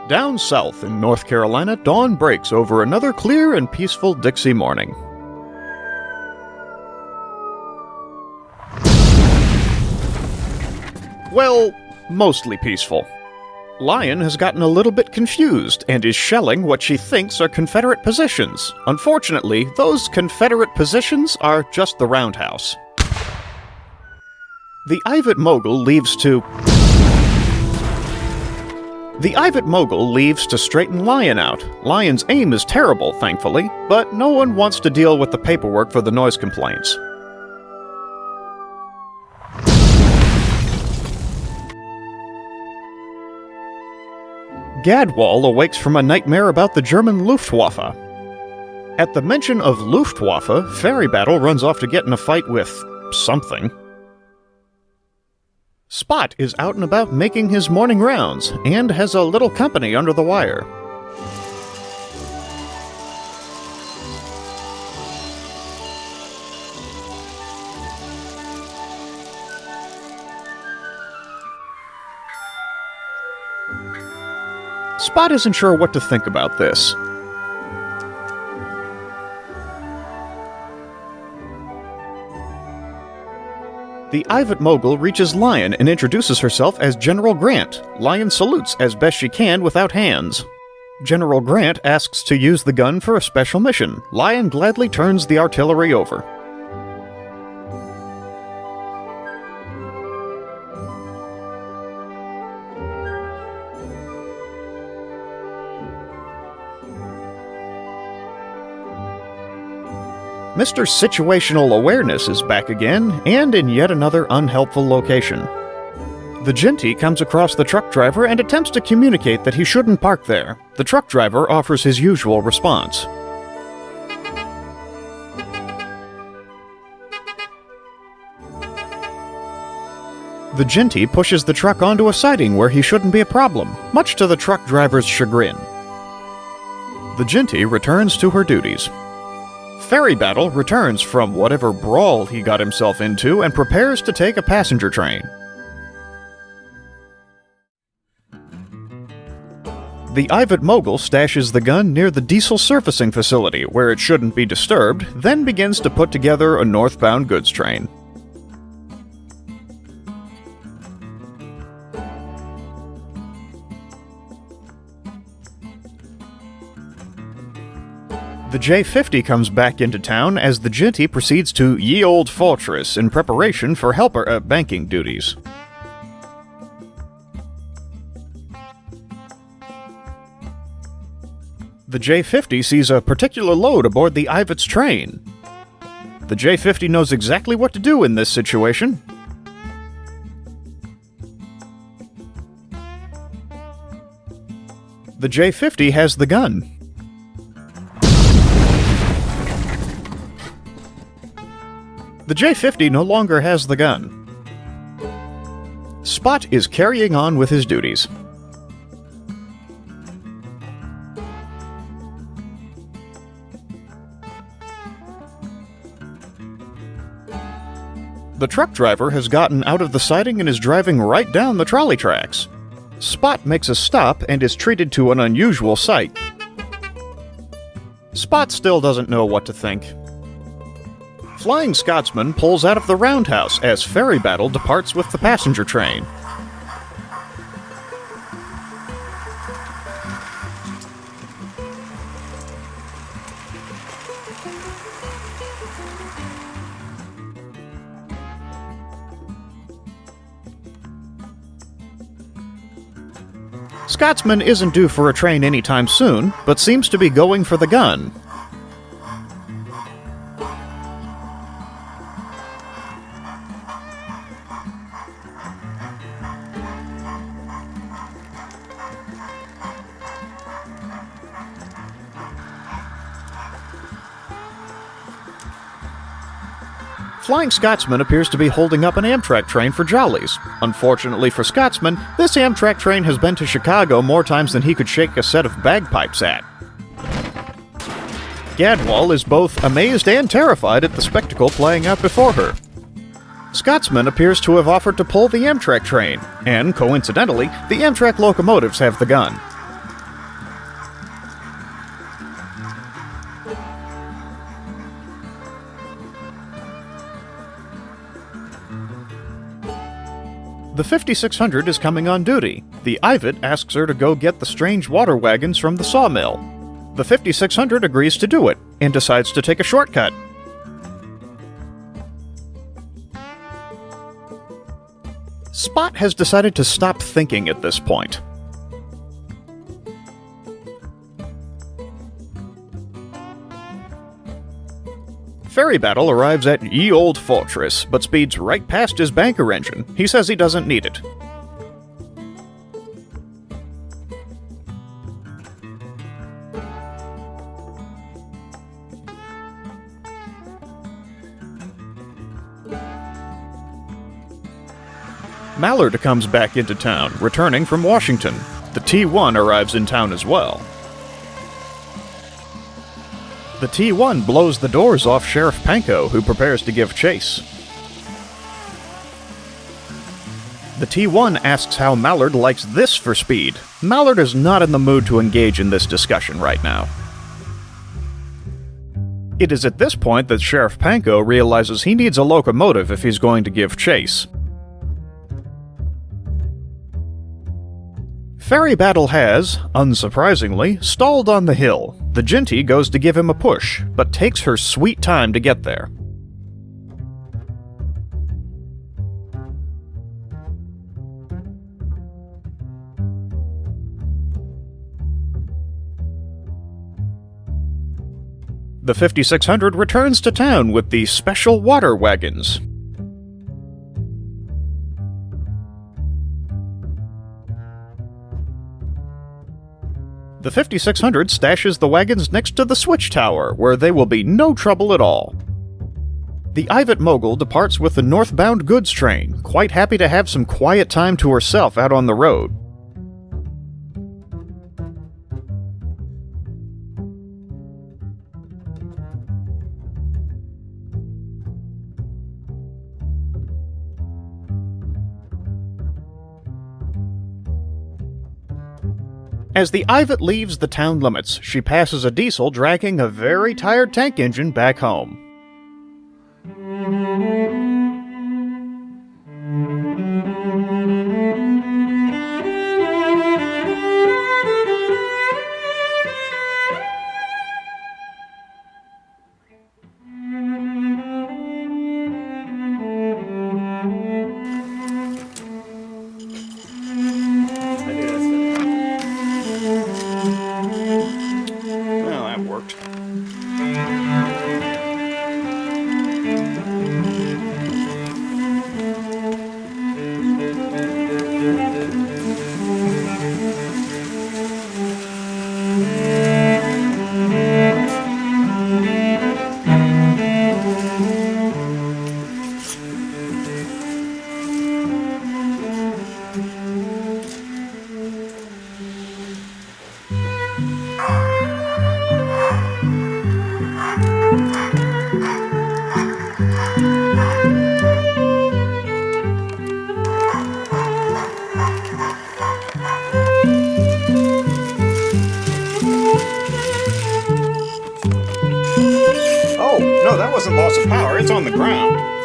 Down south in North Carolina, dawn breaks over another clear and peaceful Dixie morning. Well, mostly peaceful. Lion has gotten a little bit confused and is shelling what she thinks are Confederate positions. Unfortunately, those Confederate positions are just the roundhouse. The Ivat Mogul leaves to straighten Lion out. Lion's aim is terrible, thankfully, but no one wants to deal with the paperwork for the noise complaints. Gadwall awakes from a nightmare about the German Luftwaffe. At the mention of Luftwaffe, Fairey Battle runs off to get in a fight with something. Spot is out and about making his morning rounds, and has a little company under the wire. Spot isn't sure what to think about this. The Ivat Mogul reaches Lion and introduces herself as General Grant. Lion salutes as best she can without hands. General Grant asks to use the gun for a special mission. Lion gladly turns the artillery over. Mr. Situational Awareness is back again, and in yet another unhelpful location. The Genty comes across the truck driver and attempts to communicate that he shouldn't park there. The truck driver offers his usual response. The Genty pushes the truck onto a siding where he shouldn't be a problem, much to the truck driver's chagrin. The Genty returns to her duties. Fairey Battle returns from whatever brawl he got himself into and prepares to take a passenger train. The Ivat Mogul stashes the gun near the diesel surfacing facility where it shouldn't be disturbed, then begins to put together a northbound goods train. The J-50 comes back into town as the Genty proceeds to Ye Old Fortress in preparation for banking duties. The J-50 sees a particular load aboard the Ivat's train. The J-50 knows exactly what to do in this situation. The J-50 has the gun. The J-50 no longer has the gun. Spot is carrying on with his duties. The truck driver has gotten out of the siding and is driving right down the trolley tracks. Spot makes a stop and is treated to an unusual sight. Spot still doesn't know what to think. Flying Scotsman pulls out of the roundhouse as Fairey Battle departs with the passenger train. Scotsman isn't due for a train anytime soon, but seems to be going for the gun. Flying Scotsman appears to be holding up an Amtrak train for jollies. Unfortunately for Scotsman, this Amtrak train has been to Chicago more times than he could shake a set of bagpipes at. Gadwall is both amazed and terrified at the spectacle playing out before her. Scotsman appears to have offered to pull the Amtrak train, and coincidentally, the Amtrak locomotives have the gun. The 5600 is coming on duty. The Ivet asks her to go get the strange water wagons from the sawmill. The 5600 agrees to do it, and decides to take a shortcut. Spot has decided to stop thinking at this point. Fairey Battle arrives at Ye Old Fortress, but speeds right past his banker engine. He says he doesn't need it. Mallard comes back into town, returning from Washington. The T-1 arrives in town as well. The T-1 blows the doors off Sheriff Panko, who prepares to give chase. The T-1 asks how Mallard likes this for speed. Mallard is not in the mood to engage in this discussion right now. It is at this point that Sheriff Panko realizes he needs a locomotive if he's going to give chase. Fairey Battle has, unsurprisingly, stalled on the hill. The Ginty goes to give him a push, but takes her sweet time to get there. The 5600 returns to town with the special water wagons. The 5600 stashes the wagons next to the switch tower, where they will be no trouble at all. The Ivet Mogul departs with the northbound goods train, quite happy to have some quiet time to herself out on the road. As the Ivet leaves the town limits, she passes a diesel dragging a very tired tank engine back home. Oh, no, that wasn't loss of power, it's on the ground.